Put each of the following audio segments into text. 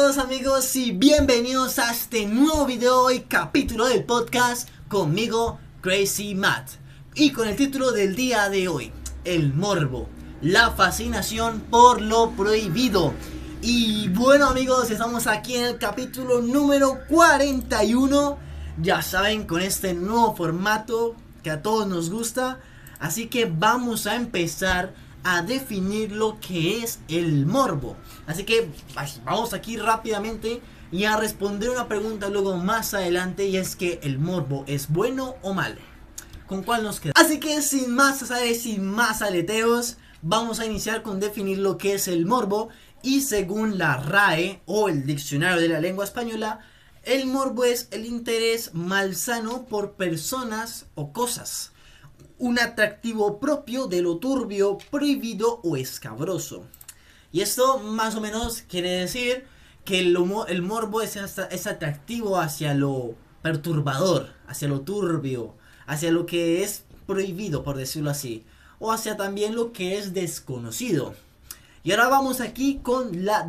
todos amigos y bienvenidos a este nuevo video y capítulo del podcast conmigo Crazy Matt y con el título del día de hoy: el morbo, la fascinación por lo prohibido. Y bueno amigos, estamos aquí en el capítulo número 41, ya saben, con este nuevo formato que a todos nos gusta. Así que vamos a empezar a definir lo que es el morbo. Así que vamos aquí rápidamente y a responder una pregunta luego más adelante, y es que ¿el morbo es bueno o malo? ¿Con cuál nos queda? Así que sin más aleteos, vamos a iniciar con definir lo que es el morbo. Y según la RAE o el Diccionario de la Lengua Española, el morbo es el interés malsano por personas o cosas, un atractivo propio de lo turbio, prohibido o escabroso. Y esto más o menos quiere decir que el morbo es atractivo hacia lo perturbador, hacia lo turbio, hacia lo que es prohibido, por decirlo así, o hacia también lo que es desconocido. Y ahora vamos aquí con la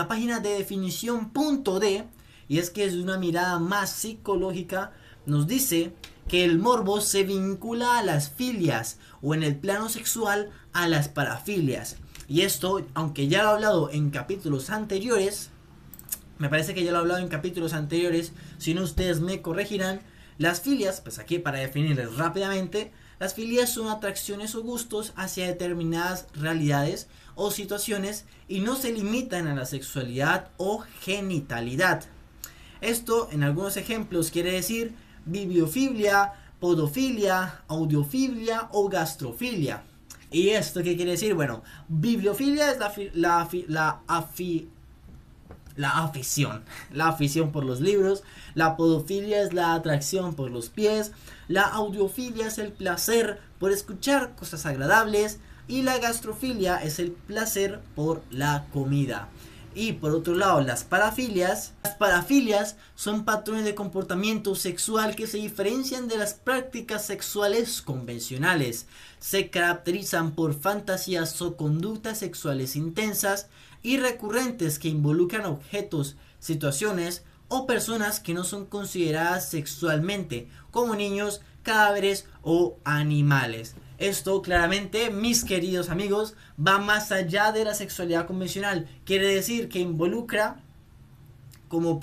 página de definición.d, y es que es una mirada más psicológica. Nos dice que el morbo se vincula a las filias o en el plano sexual a las parafilias. Y esto, aunque ya lo he hablado en capítulos anteriores, me parece que ya lo he hablado en capítulos anteriores, si no ustedes me corregirán. Las filias, pues aquí para definirles rápidamente, las filias son atracciones o gustos hacia determinadas realidades o situaciones y no se limitan a la sexualidad o genitalidad. Esto en algunos ejemplos quiere decir bibliofilia, podofilia, audiofilia o gastrofilia. ¿Y esto qué quiere decir? Bueno, bibliofilia es la afición por los libros. La podofilia es la atracción por los pies. La audiofilia es el placer por escuchar cosas agradables. Y la gastrofilia es el placer por la comida. Y por otro lado, las parafilias son patrones de comportamiento sexual que se diferencian de las prácticas sexuales convencionales. Se caracterizan por fantasías o conductas sexuales intensas y recurrentes que involucran objetos, situaciones o personas que no son consideradas sexualmente, como niños, cadáveres o animales. Esto claramente, mis queridos amigos, va más allá de la sexualidad convencional. Quiere decir que involucra, como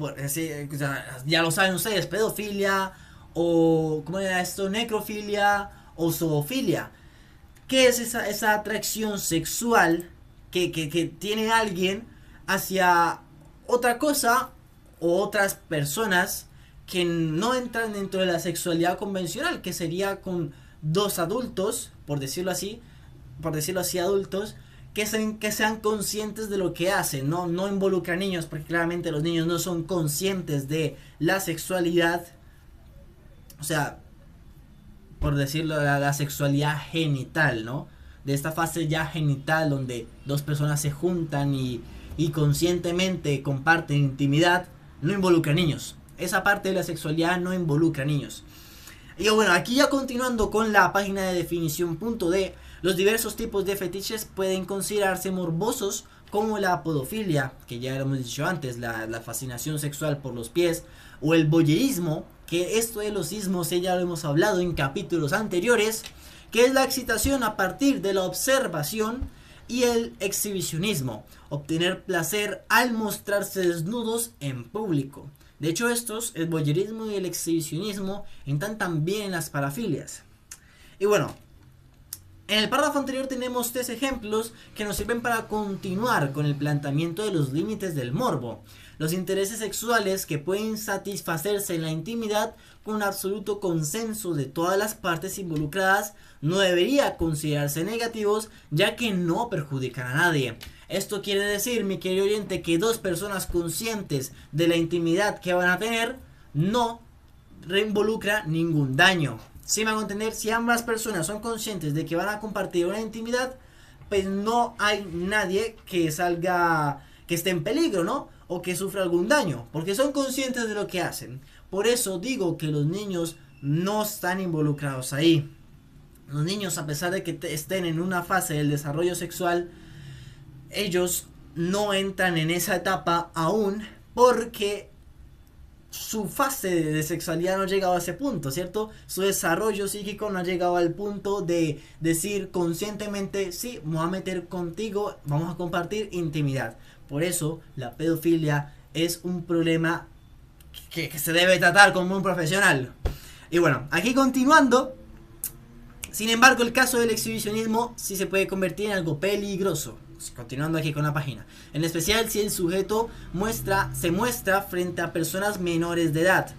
ya lo saben ustedes, pedofilia o ¿cómo era esto? Necrofilia o zoofilia. ¿Qué es esa atracción sexual que tiene alguien hacia otra cosa o otras personas que no entran dentro de la sexualidad convencional, que sería con dos adultos, por decirlo así, adultos, que sean conscientes de lo que hacen? No involucra niños, porque claramente los niños no son conscientes de la sexualidad, o sea, por decirlo, la sexualidad genital, ¿no? De esta fase ya genital donde dos personas se juntan y conscientemente comparten intimidad, no involucra niños. Esa parte de la sexualidad no involucra niños. Y bueno, aquí ya continuando con la página de definición.d, los diversos tipos de fetiches pueden considerarse morbosos, como la podofilia, que ya lo hemos dicho antes, la fascinación sexual por los pies, o el voyerismo, que esto de los ismos ya lo hemos hablado en capítulos anteriores, que es la excitación a partir de la observación, y el exhibicionismo, obtener placer al mostrarse desnudos en público. De hecho, el voyerismo y el exhibicionismo, entran también en las parafilias. Y bueno, en el párrafo anterior tenemos 3 ejemplos que nos sirven para continuar con el planteamiento de los límites del morbo. Los intereses sexuales que pueden satisfacerse en la intimidad con absoluto consenso de todas las partes involucradas no debería considerarse negativos, ya que no perjudican a nadie. Esto quiere decir, mi querido oyente, que dos personas conscientes de la intimidad que van a tener no involucra ningún daño. ¿Sí me hago entender? Si ambas personas son conscientes de que van a compartir una intimidad, pues no hay nadie que esté en peligro, ¿no? O que sufra algún daño, porque son conscientes de lo que hacen. Por eso digo que los niños no están involucrados ahí. Los niños, a pesar de que estén en una fase del desarrollo sexual, ellos no entran en esa etapa aún porque su fase de sexualidad no ha llegado a ese punto, ¿cierto? Su desarrollo psíquico no ha llegado al punto de decir conscientemente, sí, me voy a meter contigo, vamos a compartir intimidad. Por eso la pedofilia es un problema que se debe tratar como un profesional. Y bueno, aquí continuando, sin embargo, el caso del exhibicionismo sí se puede convertir en algo peligroso. Continuando aquí con la página. En especial si el sujeto se muestra frente a personas menores de edad.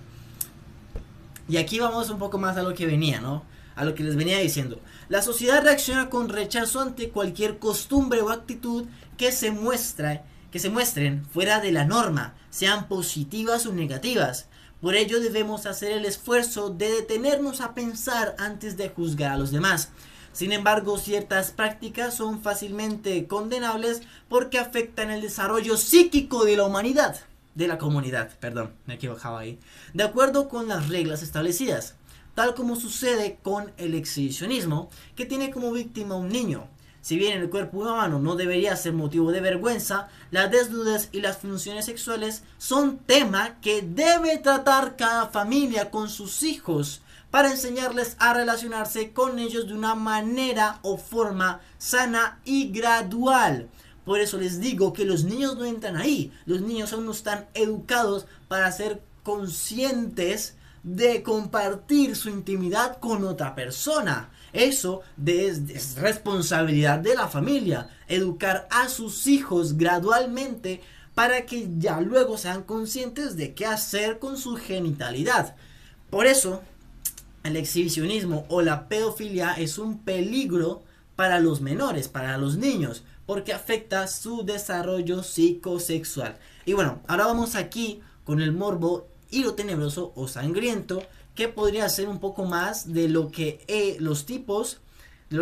Y aquí vamos un poco más a lo que venía, ¿no? A lo que les venía diciendo. La sociedad reacciona con rechazo ante cualquier costumbre o actitud que se muestren fuera de la norma, sean positivas o negativas. Por ello debemos hacer el esfuerzo de detenernos a pensar antes de juzgar a los demás. Sin embargo, ciertas prácticas son fácilmente condenables porque afectan el desarrollo psíquico de la humanidad, de la comunidad, perdón, me equivocaba ahí, de acuerdo con las reglas establecidas, tal como sucede con el exhibicionismo, que tiene como víctima a un niño. Si bien el cuerpo humano no debería ser motivo de vergüenza, la desnudez y las funciones sexuales son tema que debe tratar cada familia con sus hijos, para enseñarles a relacionarse con ellos de una manera o forma sana y gradual. Por eso les digo que los niños no entran ahí. Los niños aún no están educados para ser conscientes de compartir su intimidad con otra persona. Eso es responsabilidad de la familia. Educar a sus hijos gradualmente para que ya luego sean conscientes de qué hacer con su genitalidad. Por eso el exhibicionismo o la pedofilia es un peligro para los menores, para los niños, porque afecta su desarrollo psicosexual. Y bueno, ahora vamos aquí con el morbo y lo tenebroso o sangriento, que podría ser un poco más de lo que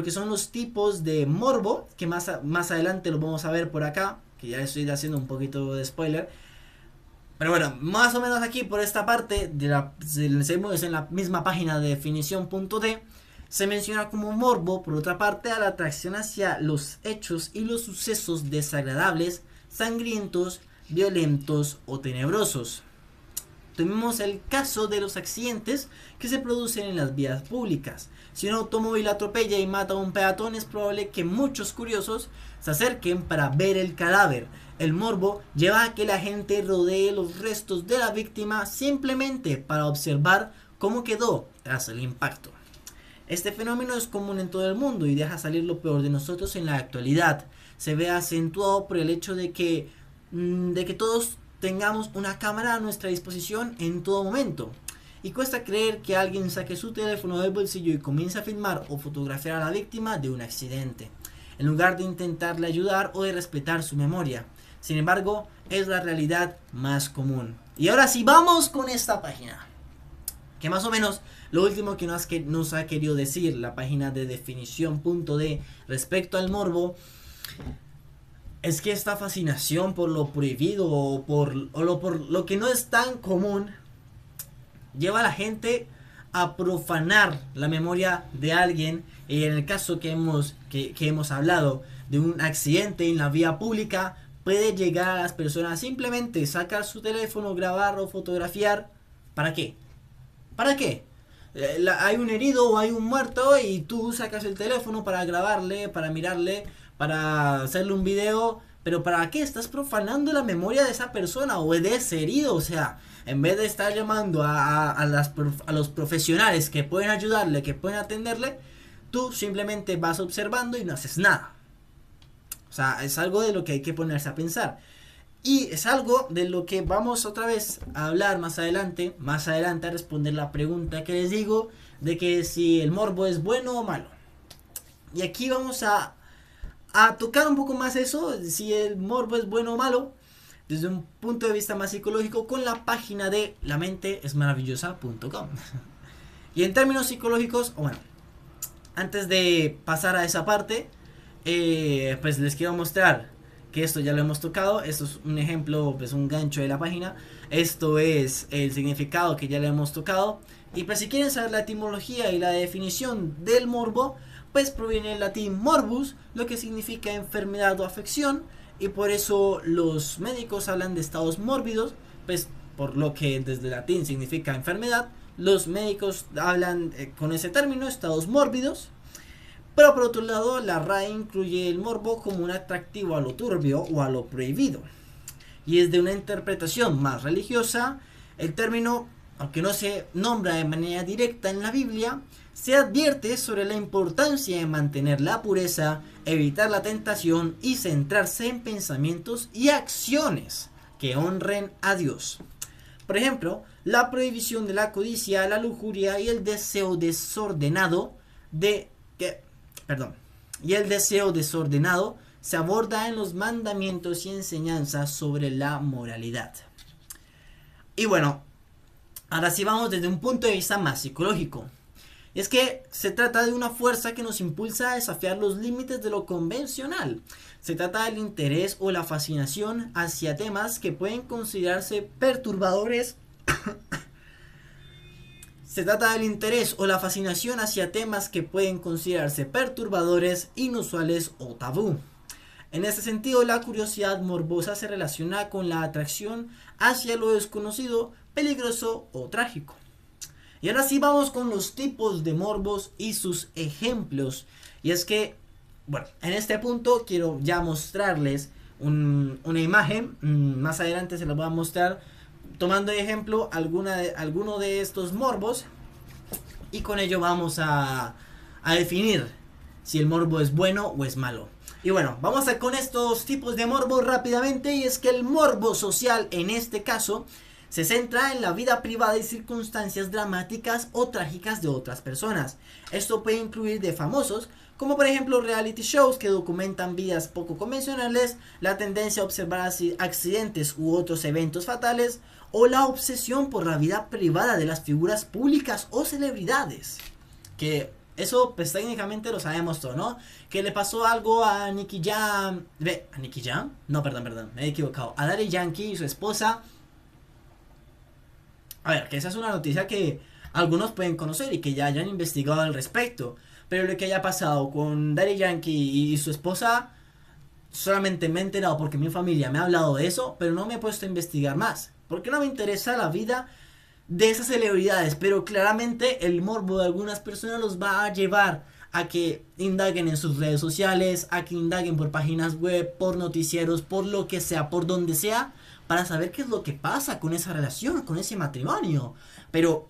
son los tipos de morbo, que más adelante lo vamos a ver por acá, que ya estoy haciendo un poquito de spoiler. Pero bueno, más o menos aquí por esta parte, seguimos en la misma página de definición.d, se menciona como morbo, por otra parte, a la atracción hacia los hechos y los sucesos desagradables, sangrientos, violentos o tenebrosos. Tomemos el caso de los accidentes que se producen en las vías públicas. Si un automóvil atropella y mata a un peatón, es probable que muchos curiosos se acerquen para ver el cadáver. El morbo lleva a que la gente rodee los restos de la víctima simplemente para observar cómo quedó tras el impacto. Este fenómeno es común en todo el mundo y deja salir lo peor de nosotros en la actualidad. Se ve acentuado por el hecho de que todos tengamos una cámara a nuestra disposición en todo momento. Y cuesta creer que alguien saque su teléfono del bolsillo y comience a filmar o fotografiar a la víctima de un accidente, en lugar de intentarle ayudar o de respetar su memoria. Sin embargo, es la realidad más común. Y ahora sí, vamos con esta página, que más o menos lo último que nos ha querido decir la página de definición.d respecto al morbo es que esta fascinación por lo prohibido o por lo que no es tan común lleva a la gente a profanar la memoria de alguien. Y en el caso que hemos hablado de un accidente en la vía pública, puede llegar a las personas simplemente sacar su teléfono, grabar o fotografiar. ¿Para qué? ¿Para qué? Hay un herido o hay un muerto y tú sacas el teléfono para grabarle, para mirarle, para hacerle un video. Pero ¿para qué? Estás profanando la memoria de esa persona o de ese herido. O sea, en vez de estar llamando a los profesionales que pueden ayudarle, que pueden atenderle, tú simplemente vas observando y no haces nada. O sea, es algo de lo que hay que ponerse a pensar. Y es algo de lo que vamos otra vez a hablar más adelante a responder la pregunta que les digo de que si el morbo es bueno o malo. Y aquí vamos a tocar un poco más eso, si el morbo es bueno o malo, desde un punto de vista más psicológico, con la página de lamenteesmaravillosa.com. Y en términos psicológicos, bueno, antes de pasar a esa parte, pues les quiero mostrar que esto ya lo hemos tocado. Esto es un ejemplo, pues un gancho de la página. Esto es el significado que ya le hemos tocado. Y pues si quieren saber la etimología y la definición del morbo, pues proviene del latín morbus, lo que significa enfermedad o afección, y por eso los médicos hablan de estados mórbidos, pues por lo que desde latín significa enfermedad, los médicos hablan con ese término, estados mórbidos. Pero por otro lado, la RAE incluye el morbo como un atractivo a lo turbio o a lo prohibido. Y es de una interpretación más religiosa. El término, aunque no se nombra de manera directa en la Biblia, se advierte sobre la importancia de mantener la pureza, evitar la tentación y centrarse en pensamientos y acciones que honren a Dios. Por ejemplo, la prohibición de la codicia, la lujuria y el deseo desordenado se aborda en los mandamientos y enseñanzas sobre la moralidad. Y bueno, ahora sí vamos desde un punto de vista más psicológico. Y es que se trata de una fuerza que nos impulsa a desafiar los límites de lo convencional. Se trata del interés o la fascinación hacia temas que pueden considerarse perturbadores. Se trata del interés o la fascinación hacia temas que pueden considerarse perturbadores, inusuales o tabú. En este sentido, la curiosidad morbosa se relaciona con la atracción hacia lo desconocido, peligroso o trágico. Y ahora sí vamos con los tipos de morbos y sus ejemplos. Y es que, bueno, en este punto quiero ya mostrarles una imagen. Más adelante se las voy a mostrar tomando de ejemplo alguno de estos morbos. Y con ello vamos a definir si el morbo es bueno o es malo. Y bueno, vamos a con estos tipos de morbo rápidamente. Y es que el morbo social en este caso se centra en la vida privada y circunstancias dramáticas o trágicas de otras personas. Esto puede incluir de famosos, como por ejemplo reality shows que documentan vidas poco convencionales, la tendencia a observar accidentes u otros eventos fatales, o la obsesión por la vida privada de las figuras públicas o celebridades. Que eso pues técnicamente lo sabemos todo, ¿no? Que le pasó algo a Nicky Jam. ¿A Nicky Jam? No, perdón, me he equivocado. A Daddy Yankee y su esposa. A ver, que esa es una noticia que algunos pueden conocer y que ya hayan investigado al respecto. Pero lo que haya pasado con Daddy Yankee y su esposa, solamente me he enterado porque mi familia me ha hablado de eso, pero no me he puesto a investigar más. Porque no me interesa la vida de esas celebridades. Pero claramente el morbo de algunas personas los va a llevar a que indaguen en sus redes sociales, a que indaguen por páginas web, por noticieros, por lo que sea, por donde sea, para saber qué es lo que pasa con esa relación, con ese matrimonio. Pero,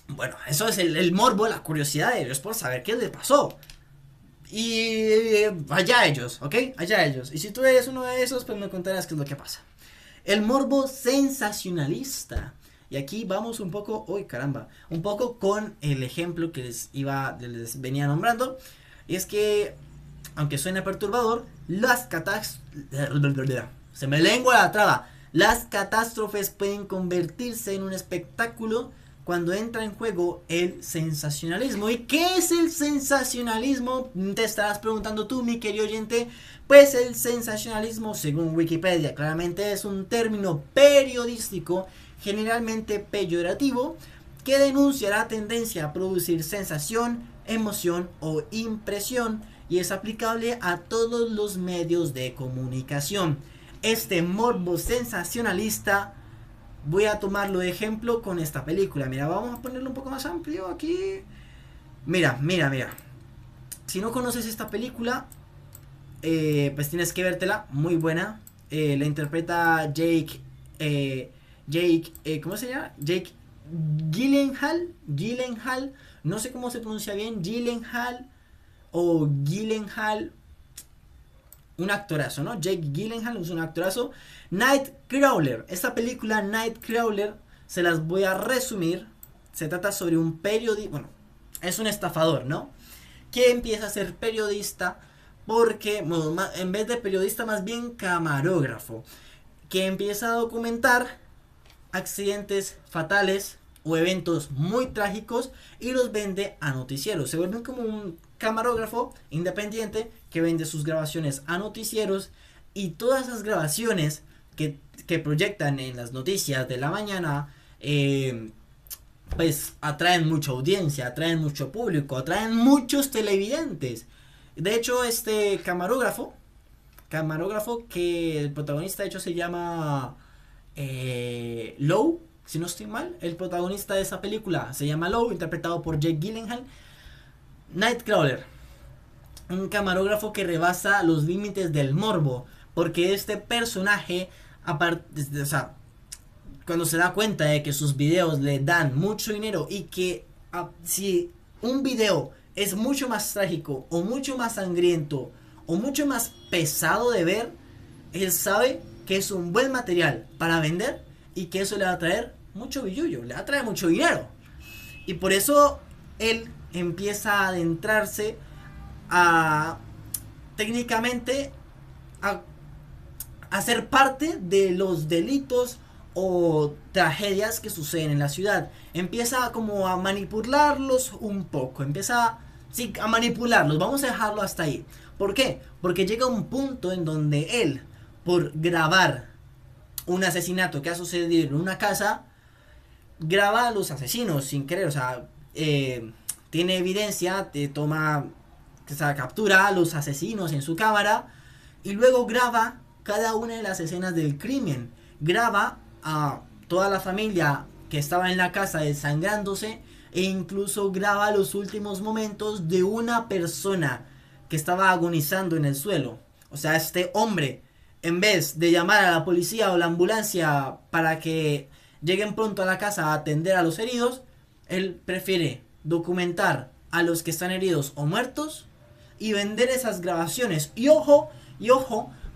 bueno, eso es el morbo, la curiosidad de ellos por saber qué les pasó. Y allá ellos, ¿ok? Allá ellos. Y si tú eres uno de esos, pues me contarás qué es lo que pasa. El morbo sensacionalista. Y aquí vamos un poco, uy caramba, un poco con el ejemplo que les venía nombrando. Y es que, aunque suena perturbador, se me lengua la traba. Las catástrofes pueden convertirse en un espectáculo cuando entra en juego el sensacionalismo. ¿Y qué es el sensacionalismo? Te estarás preguntando tú, mi querido oyente. Pues el sensacionalismo, según Wikipedia, claramente es un término periodístico, generalmente peyorativo, que denuncia la tendencia a producir sensación, emoción o impresión, y es aplicable a todos los medios de comunicación. Este morbo sensacionalista voy a tomarlo de ejemplo con esta película. Mira, vamos a ponerlo un poco más amplio aquí. Mira. Si no conoces esta película, pues tienes que vértela, muy buena. La interpreta Jake, ¿cómo se llama? Jake Gyllenhaal, no sé cómo se pronuncia bien, Gyllenhaal o Gyllenhaal, un actorazo, ¿no? Jake Gyllenhaal es un actorazo. Nightcrawler, esta película Nightcrawler se las voy a resumir. Se trata sobre un periodista, bueno, es un estafador, ¿no? Que empieza a ser periodista porque, bueno, en vez de periodista, más bien camarógrafo, que empieza a documentar accidentes fatales o eventos muy trágicos y los vende a noticieros. Se vuelve como un camarógrafo independiente que vende sus grabaciones a noticieros, y todas esas grabaciones que proyectan en las noticias de la mañana, pues atraen mucha audiencia, atraen mucho público, atraen muchos televidentes. De hecho, este camarógrafo camarógrafo que el protagonista de hecho se llama Lowe, si no estoy mal. El protagonista de esa película se llama Lowe, interpretado por Jake Gyllenhaal. Nightcrawler, un camarógrafo que rebasa los límites del morbo, porque este personaje, aparte, o sea, cuando se da cuenta de que sus videos le dan mucho dinero y que si un video es mucho más trágico o mucho más sangriento o mucho más pesado de ver, él sabe que es un buen material para vender y que eso le va a traer mucho billullo, le va a traer mucho dinero. Y por eso él empieza a adentrarse a técnicamente a ser parte de los delitos o tragedias que suceden en la ciudad. Empieza como a manipularlos un poco, empieza a manipularlos, vamos a dejarlo hasta ahí. ¿Por qué? Porque llega un punto en donde él, por grabar un asesinato que ha sucedido en una casa, graba a los asesinos sin querer, o sea, tiene evidencia, toma, o sea, captura a los asesinos en su cámara y luego graba cada una de las escenas del crimen. Graba a toda la familia que estaba en la casa desangrándose e incluso graba los últimos momentos de una persona que estaba agonizando en el suelo. O sea, este hombre, en vez de llamar a la policía o la ambulancia para que lleguen pronto a la casa a atender a los heridos, él prefiere documentar a los que están heridos o muertos y vender esas grabaciones. Y ojo,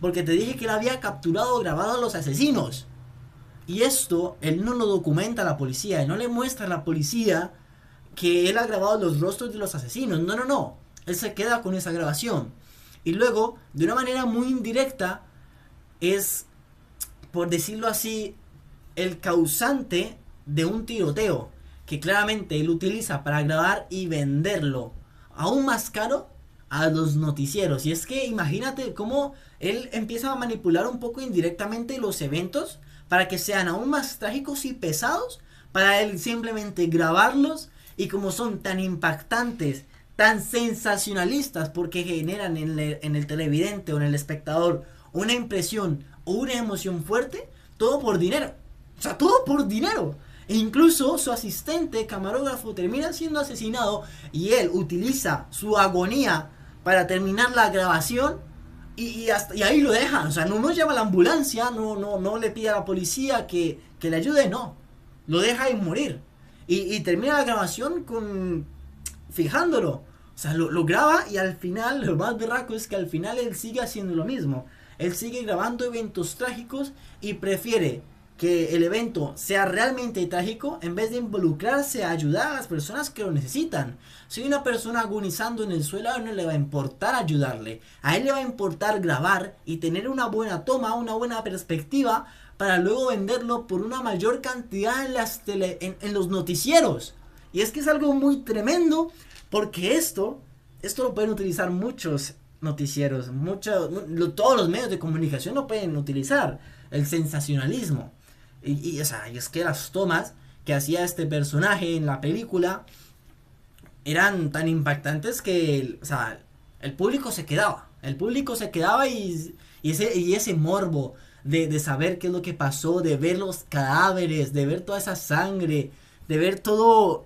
porque te dije que él había capturado o grabado a los asesinos. Y esto, él no lo documenta a la policía, él no le muestra a la policía que él ha grabado los rostros de los asesinos. No. Él se queda con esa grabación. Y luego, de una manera muy indirecta, es, por decirlo así, el causante de un tiroteo que claramente él utiliza para grabar y venderlo aún más caro a los noticieros. Y es que imagínate cómo él empieza a manipular un poco indirectamente los eventos para que sean aún más trágicos y pesados, para él simplemente grabarlos, y como son tan impactantes, tan sensacionalistas, porque generan en el televidente o en el espectador una impresión o una emoción fuerte, todo por dinero. O sea, todo por dinero. E incluso su asistente camarógrafo termina siendo asesinado y él utiliza su agonía para terminar la grabación y ahí lo deja. O sea, no llama a la ambulancia, no le pide a la policía que le ayude, no. Lo deja ahí morir. Y termina la grabación fijándolo. O sea, lo graba y al final, lo más berraco es que al final él sigue haciendo lo mismo. Él sigue grabando eventos trágicos y prefiere que el evento sea realmente trágico en vez de involucrarse a ayudar a las personas que lo necesitan. Si hay una persona agonizando en el suelo, a él no le va a importar ayudarle. A él le va a importar grabar y tener una buena toma, una buena perspectiva para luego venderlo por una mayor cantidad en los noticieros. Y es que es algo muy tremendo, porque esto lo pueden utilizar muchos noticieros, todos los medios de comunicación lo pueden utilizar, el sensacionalismo. Y es que las tomas que hacía este personaje en la película eran tan impactantes que el público se quedaba. Y ese morbo de saber qué es lo que pasó, de ver los cadáveres, de ver toda esa sangre, de ver todo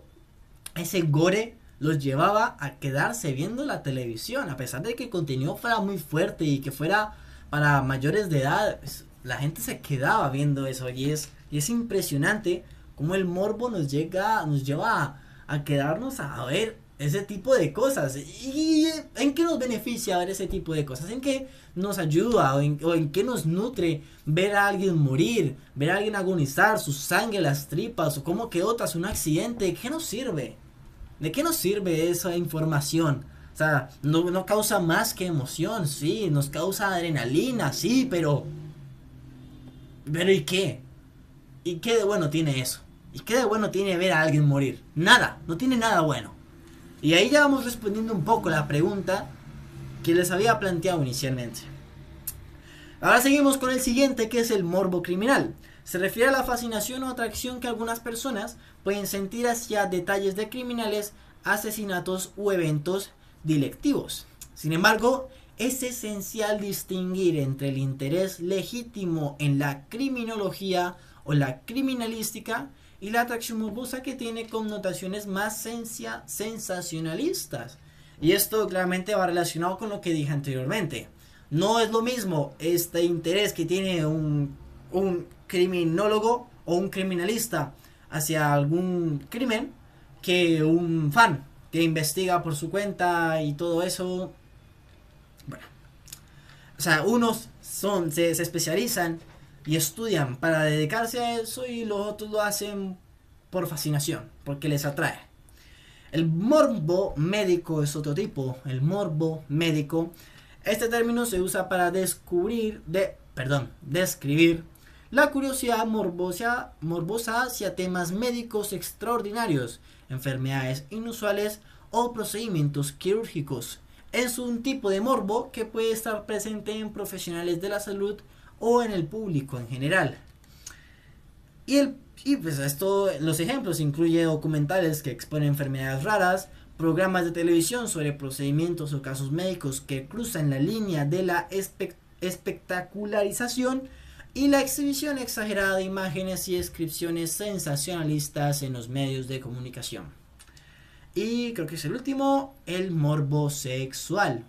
ese gore, los llevaba a quedarse viendo la televisión. A pesar de que el contenido fuera muy fuerte y que fuera para mayores de edad, la gente se quedaba viendo eso. Y es impresionante cómo el morbo nos lleva a quedarnos a ver ese tipo de cosas. ¿Y en qué nos beneficia ver ese tipo de cosas? ¿En qué nos ayuda o en qué nos nutre ver a alguien morir, ver a alguien agonizar, su sangre, las tripas, o cómo quedó tras un accidente? ¿De qué nos sirve? ¿De qué nos sirve esa información? O sea, no causa más que emoción, sí, nos causa adrenalina, sí, pero ¿y qué? ¿Y qué de bueno tiene eso? ¿Y qué de bueno tiene ver a alguien morir? Nada, no tiene nada bueno. Y ahí ya vamos respondiendo un poco la pregunta que les había planteado inicialmente. Ahora seguimos con el siguiente, que es el morbo criminal. Se refiere a la fascinación o atracción que algunas personas pueden sentir hacia detalles de criminales, asesinatos u eventos delictivos. Sin embargo, es esencial distinguir entre el interés legítimo en la criminología o la criminalística y la atracción morbosa que tiene connotaciones más sensacionalistas. Y esto claramente va relacionado con lo que dije anteriormente. No es lo mismo este interés que tiene un criminólogo o un criminalista hacia algún crimen que un fan que investiga por su cuenta y todo eso. Bueno, o sea, unos se especializan y estudian para dedicarse a eso y los otros lo hacen por fascinación, porque les atrae. El morbo médico es otro tipo. El morbo médico, este término se usa para describir la curiosidad morbosa hacia temas médicos extraordinarios, enfermedades inusuales o procedimientos quirúrgicos. Es un tipo de morbo que puede estar presente en profesionales de la salud o en el público en general. Y pues los ejemplos incluyen documentales que exponen enfermedades raras, programas de televisión sobre procedimientos o casos médicos que cruzan la línea de la espectacularización y la exhibición exagerada de imágenes y descripciones sensacionalistas en los medios de comunicación. Y creo que es el último, el morbo sexual.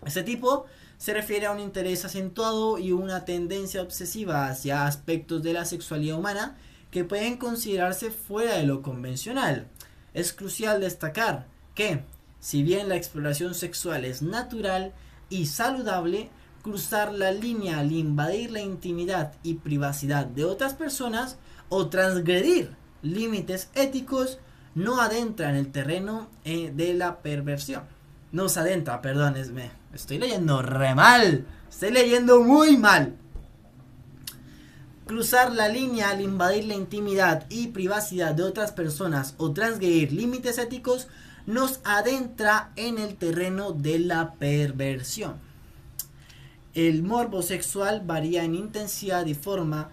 Este tipo se refiere a un interés acentuado y una tendencia obsesiva hacia aspectos de la sexualidad humana que pueden considerarse fuera de lo convencional. Es crucial destacar que, si bien la exploración sexual es natural y saludable, cruzar la línea al invadir la intimidad y privacidad de otras personas o transgredir límites éticos no adentra en el terreno de la perversión. No se adentra, perdón, estoy leyendo re mal, estoy leyendo muy mal. Cruzar la línea al invadir la intimidad y privacidad de otras personas o transgredir límites éticos nos adentra en el terreno de la perversión. El morbo sexual varía en intensidad y forma,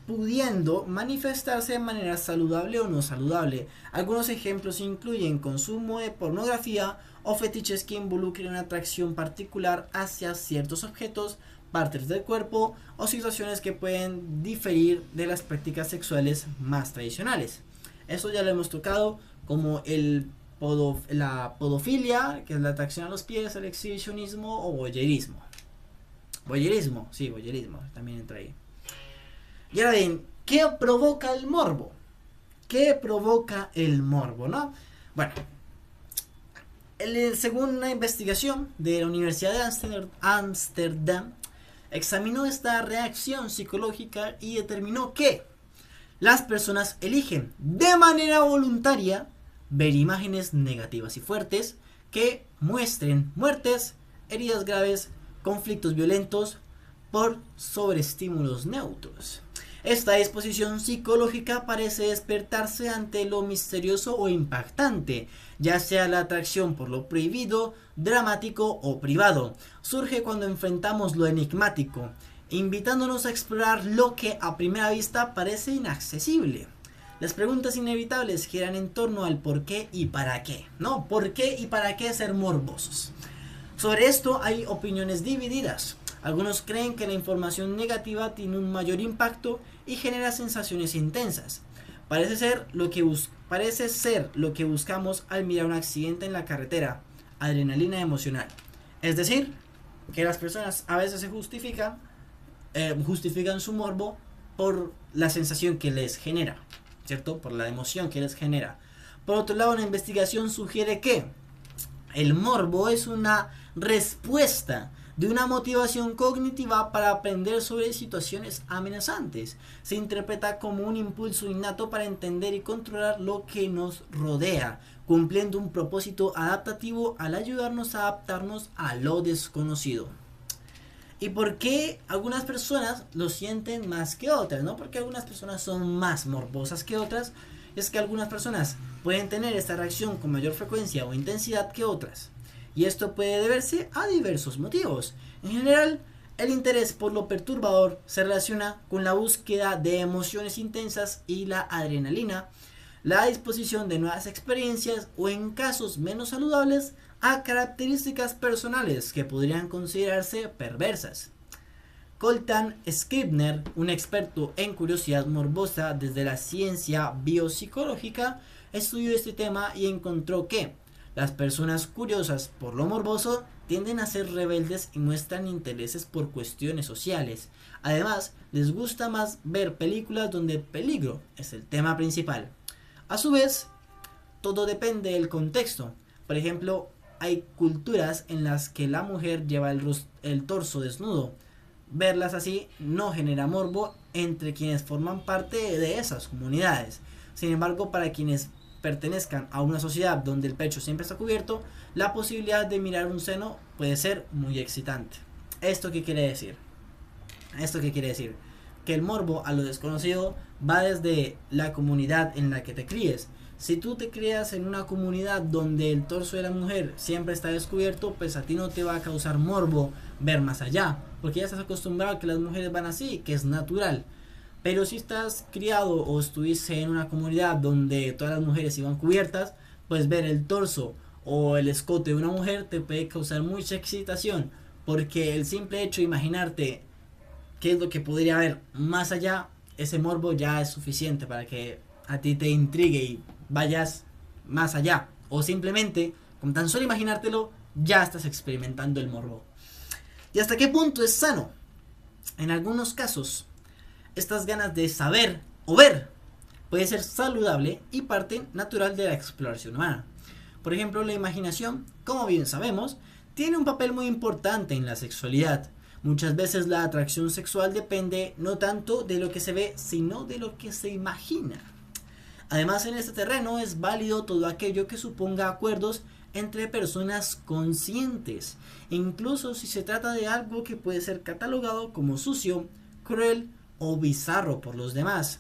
pudiendo manifestarse de manera saludable o no saludable. Algunos ejemplos incluyen consumo de pornografía o fetiches que involucren una atracción particular hacia ciertos objetos, partes del cuerpo o situaciones que pueden diferir de las prácticas sexuales más tradicionales. Eso ya lo hemos tocado, como la podofilia, que es la atracción a los pies, el exhibicionismo o voyeurismo. Voyeurismo también entra ahí. Y ahora bien, ¿qué provoca el morbo? ¿Qué provoca el morbo, no? Bueno, según una investigación de la Universidad de Ámsterdam, examinó esta reacción psicológica y determinó que las personas eligen de manera voluntaria ver imágenes negativas y fuertes que muestren muertes, heridas graves, conflictos violentos por sobreestímulos neutros. Esta disposición psicológica parece despertarse ante lo misterioso o impactante, ya sea la atracción por lo prohibido, dramático o privado. Surge cuando enfrentamos lo enigmático, invitándonos a explorar lo que a primera vista parece inaccesible. Las preguntas inevitables giran en torno al por qué y para qué, ¿no? ¿Por qué y para qué ser morbosos? Sobre esto hay opiniones divididas. Algunos creen que la información negativa tiene un mayor impacto y genera sensaciones intensas. Parece ser lo que buscamos al mirar un accidente en la carretera, adrenalina emocional. Es decir, que las personas a veces justifican su morbo por la sensación que les genera, ¿cierto? Por la emoción que les genera. Por otro lado, una investigación sugiere que el morbo es una respuesta de una motivación cognitiva para aprender sobre situaciones amenazantes. Se interpreta como un impulso innato para entender y controlar lo que nos rodea, cumpliendo un propósito adaptativo al ayudarnos a adaptarnos a lo desconocido. ¿Y por qué algunas personas lo sienten más que otras? ¿No? Porque algunas personas son más morbosas que otras. Es que algunas personas pueden tener esta reacción con mayor frecuencia o intensidad que otras. Y esto puede deberse a diversos motivos. En general, el interés por lo perturbador se relaciona con la búsqueda de emociones intensas y la adrenalina, la disposición de nuevas experiencias o, en casos menos saludables, a características personales que podrían considerarse perversas. Coltan Scribner, un experto en curiosidad morbosa desde la ciencia biopsicológica, estudió este tema y encontró que las personas curiosas por lo morboso tienden a ser rebeldes y muestran intereses por cuestiones sociales. Además, les gusta más ver películas donde el peligro es el tema principal. A su vez, todo depende del contexto. Por ejemplo, hay culturas en las que la mujer lleva el torso desnudo. Verlas así no genera morbo entre quienes forman parte de esas comunidades. Sin embargo, para quienes pertenezcan a una sociedad donde el pecho siempre está cubierto, la posibilidad de mirar un seno puede ser muy excitante. ¿Esto qué quiere decir? Que el morbo a lo desconocido va desde la comunidad en la que te críes. Si tú te crías en una comunidad donde el torso de la mujer siempre está descubierto, pues a ti no te va a causar morbo ver más allá, porque ya estás acostumbrado a que las mujeres van así, que es natural. Pero si estás criado o estuviste en una comunidad donde todas las mujeres iban cubiertas, pues ver el torso o el escote de una mujer te puede causar mucha excitación, porque el simple hecho de imaginarte qué es lo que podría haber más allá, ese morbo ya es suficiente para que a ti te intrigue y vayas más allá. O simplemente, con tan solo imaginártelo, ya estás experimentando el morbo. ¿Y hasta qué punto es sano? En algunos casos, estas ganas de saber o ver puede ser saludable y parte natural de la exploración humana. Por ejemplo, la imaginación, como bien sabemos, tiene un papel muy importante en la sexualidad. Muchas veces la atracción sexual depende no tanto de lo que se ve, sino de lo que se imagina. Además, en este terreno es válido todo aquello que suponga acuerdos entre personas conscientes, incluso si se trata de algo que puede ser catalogado como sucio, cruel o bizarro por los demás.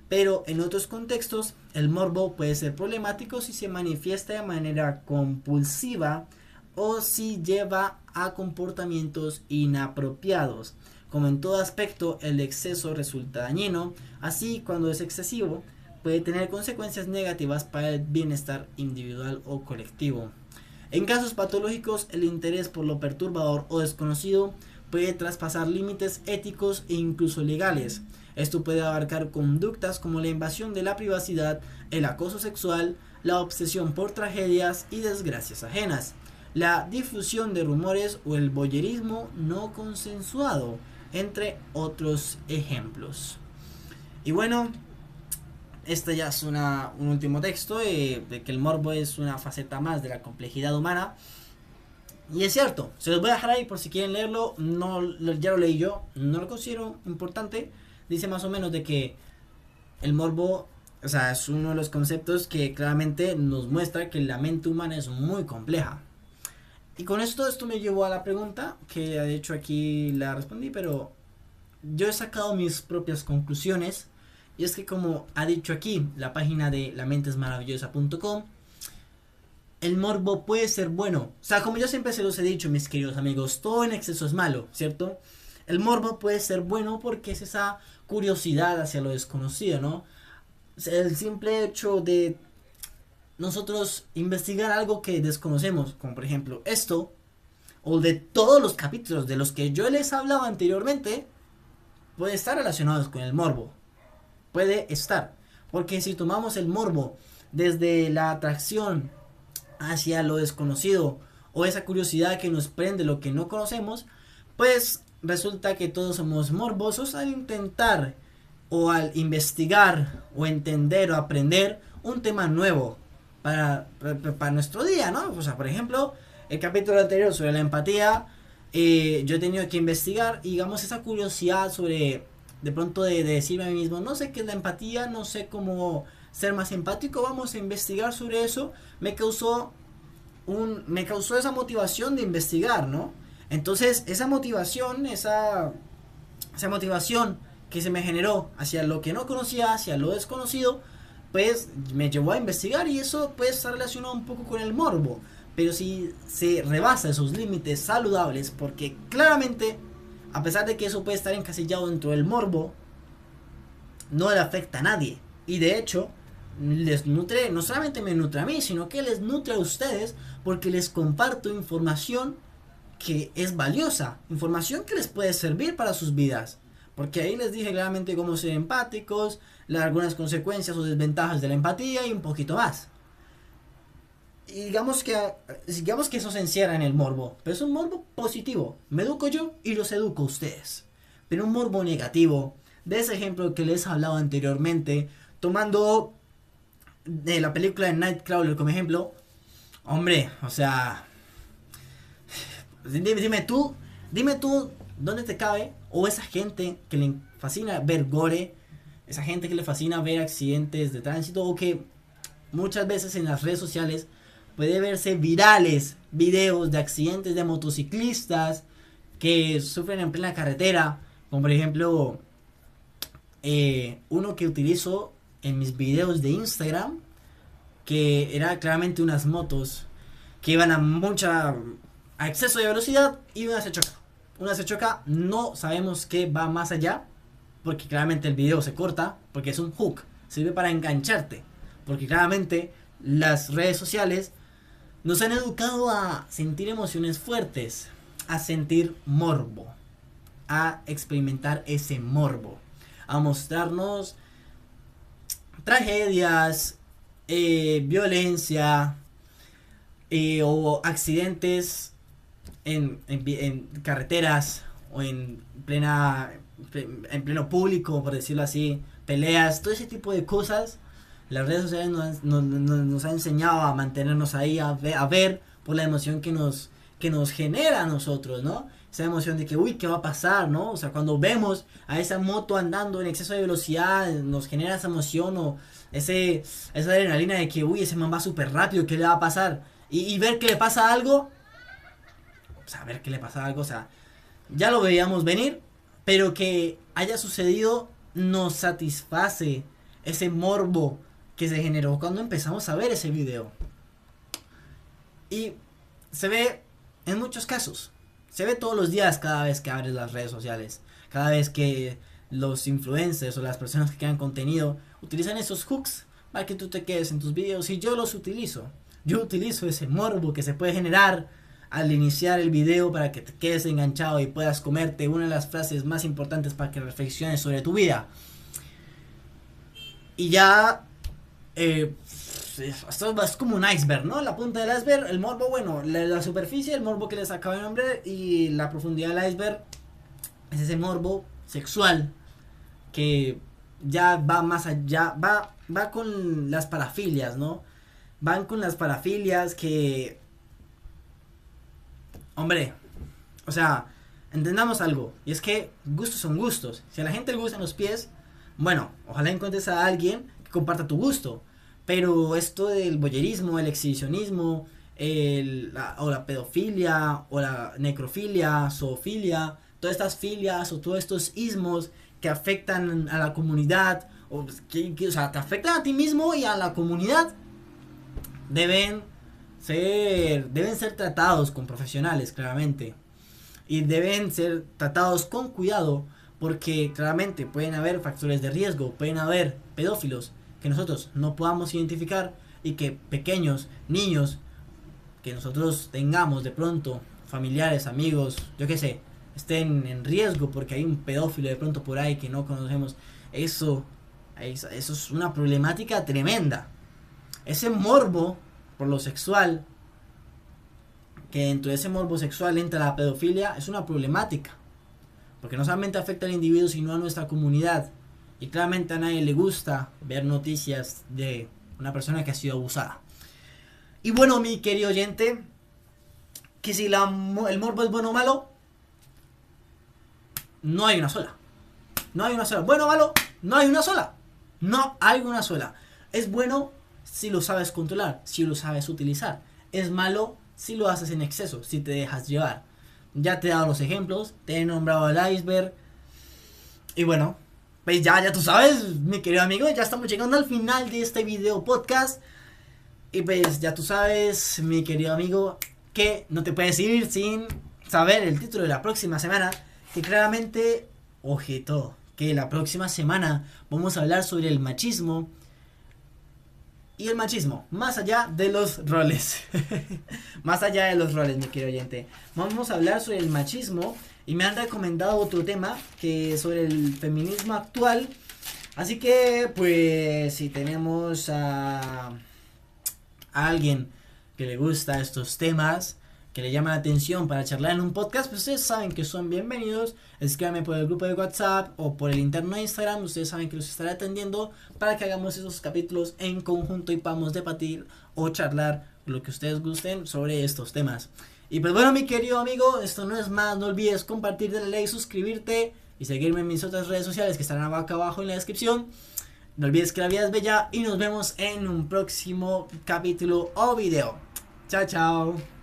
Pero en otros contextos, el morbo puede ser problemático si se manifiesta de manera compulsiva o si lleva a comportamientos inapropiados. Como en todo aspecto, el exceso resulta dañino, así cuando es excesivo, puede tener consecuencias negativas para el bienestar individual o colectivo. En casos patológicos, el interés por lo perturbador o desconocido puede traspasar límites éticos e incluso legales. Esto puede abarcar conductas como la invasión de la privacidad, el acoso sexual, la obsesión por tragedias y desgracias ajenas, la difusión de rumores o el voyerismo no consensuado, entre otros ejemplos. Y bueno, este ya es un último texto de que el morbo es una faceta más de la complejidad humana. Y es cierto, se los voy a dejar ahí por si quieren leerlo. No, ya lo leí yo, no lo considero importante. Dice más o menos de que el morbo, o sea, es uno de los conceptos que claramente nos muestra que la mente humana es muy compleja. Y con esto me llevó a la pregunta, que de hecho aquí la respondí, pero yo he sacado mis propias conclusiones. Y es que, como ha dicho aquí la página de lamentesmaravillosa.com, el morbo puede ser bueno. O sea, como yo siempre se los he dicho, mis queridos amigos, todo en exceso es malo, ¿cierto? El morbo puede ser bueno porque es esa curiosidad hacia lo desconocido, ¿no? El simple hecho de nosotros investigar algo que desconocemos, como por ejemplo esto, o de todos los capítulos de los que yo les hablaba anteriormente, puede estar relacionados con el morbo. Puede estar, porque si tomamos el morbo desde la atracción hacia lo desconocido o esa curiosidad que nos prende lo que no conocemos, pues resulta que todos somos morbosos al intentar o al investigar o entender o aprender un tema nuevo para nuestro día, ¿no? O sea, por ejemplo, el capítulo anterior sobre la empatía, yo he tenido que investigar, y digamos, esa curiosidad sobre, de pronto de decirme a mí mismo, no sé qué es la empatía, no sé cómo ser más empático, vamos a investigar sobre eso, me causó esa motivación de investigar, ¿no? Entonces, esa motivación que se me generó hacia lo que no conocía, hacia lo desconocido, pues me llevó a investigar, y eso puede estar relacionado un poco con el morbo. Pero si se rebasa esos límites saludables, porque claramente, a pesar de que eso puede estar encasillado dentro del morbo, no le afecta a nadie. Y de hecho, les nutre, no solamente me nutre a mí, sino que les nutre a ustedes porque les comparto información que es valiosa, información que les puede servir para sus vidas. Porque ahí les dije claramente cómo ser empáticos, algunas consecuencias o desventajas de la empatía y un poquito más. Y digamos que eso se encierra en el morbo, pero es un morbo positivo. Me educo yo y los educo a ustedes. Pero un morbo negativo, de ese ejemplo que les he hablado anteriormente, tomando de la película de Nightcrawler como ejemplo, hombre, o sea, dime tú, ¿dónde te cabe? O esa gente que le fascina ver gore, esa gente que le fascina ver accidentes de tránsito, o que muchas veces en las redes sociales puede verse virales videos de accidentes de motociclistas que sufren en plena carretera, como por ejemplo uno que utilizo en mis videos de Instagram, que era claramente unas motos que iban a exceso de velocidad y una se choca, no sabemos qué va más allá, porque claramente el video se corta, porque es un hook, sirve para engancharte, porque claramente las redes sociales nos han educado a sentir emociones fuertes, a sentir morbo, a experimentar ese morbo, a mostrarnos tragedias, violencia o accidentes en carreteras o en pleno público, por decirlo así, peleas, todo ese tipo de cosas. Las redes sociales nos han enseñado a mantenernos ahí, a ver por la emoción que nos genera a nosotros, ¿no? Esa emoción de que, uy, ¿qué va a pasar, no? O sea, cuando vemos a esa moto andando en exceso de velocidad, nos genera esa emoción o esa adrenalina de que, uy, ese man va súper rápido, ¿qué le va a pasar? Y ver que le pasa algo, o sea, ver que le pasa algo, o sea, ya lo veíamos venir, pero que haya sucedido nos satisface ese morbo que se generó cuando empezamos a ver ese video. Y se ve en muchos casos. Se ve todos los días cada vez que abres las redes sociales. Cada vez que los influencers o las personas que crean contenido utilizan esos hooks para que tú te quedes en tus videos. Y yo los utilizo. Yo utilizo ese morbo que se puede generar al iniciar el video para que te quedes enganchado y puedas comerte una de las frases más importantes para que reflexiones sobre tu vida. Y ya esto es como un iceberg, ¿no? La punta del iceberg, el morbo, bueno, la superficie, el morbo que les acabo de nombrar, y la profundidad del iceberg es ese morbo sexual que ya va más allá, va con las parafilias, ¿no? Van con las parafilias que, hombre, o sea, entendamos algo, y es que gustos son gustos. Si a la gente le gustan los pies, bueno, ojalá encuentres a alguien que comparta tu gusto. Pero esto del voyerismo, el exhibicionismo, o la pedofilia, o la necrofilia, zoofilia, todas estas filias o todos estos ismos que afectan a la comunidad, o sea, te afectan a ti mismo y a la comunidad, deben ser tratados con profesionales, claramente. Y deben ser tratados con cuidado, porque claramente pueden haber factores de riesgo, pueden haber pedófilos que nosotros no podamos identificar y que pequeños niños que nosotros tengamos de pronto, familiares, amigos, yo qué sé, estén en riesgo porque hay un pedófilo de pronto por ahí que no conocemos. Eso es una problemática tremenda. Ese morbo por lo sexual, que dentro de ese morbo sexual entra la pedofilia, es una problemática, porque no solamente afecta al individuo sino a nuestra comunidad. Y claramente a nadie le gusta ver noticias de una persona que ha sido abusada. Y bueno, mi querido oyente, que si el morbo es bueno o malo, no hay una sola. No hay una sola. Bueno o malo, no hay una sola. No hay una sola. Es bueno si lo sabes controlar, si lo sabes utilizar. Es malo si lo haces en exceso, si te dejas llevar. Ya te he dado los ejemplos, te he nombrado el iceberg. Y bueno, pues ya tú sabes, mi querido amigo, ya estamos llegando al final de este video podcast. Y pues ya tú sabes, mi querido amigo, que no te puedes ir sin saber el título de la próxima semana. Que claramente, ojito, que la próxima semana vamos a hablar sobre el machismo y el machismo, más allá de los roles. Más allá de los roles, mi querido oyente. Vamos a hablar sobre el machismo y me han recomendado otro tema que es sobre el feminismo actual. Así que, pues, si tenemos a alguien que le gusta estos temas, que le llama la atención para charlar en un podcast, pues ustedes saben que son bienvenidos. Escríbanme por el grupo de WhatsApp o por el interno de Instagram. Ustedes saben que los estaré atendiendo para que hagamos esos capítulos en conjunto y podamos debatir o charlar lo que ustedes gusten sobre estos temas. Y pues bueno, mi querido amigo, esto no es más. No olvides compartir, darle like, suscribirte y seguirme en mis otras redes sociales que estarán acá abajo en la descripción. No olvides que la vida es bella y nos vemos en un próximo capítulo o video. Chao, chao.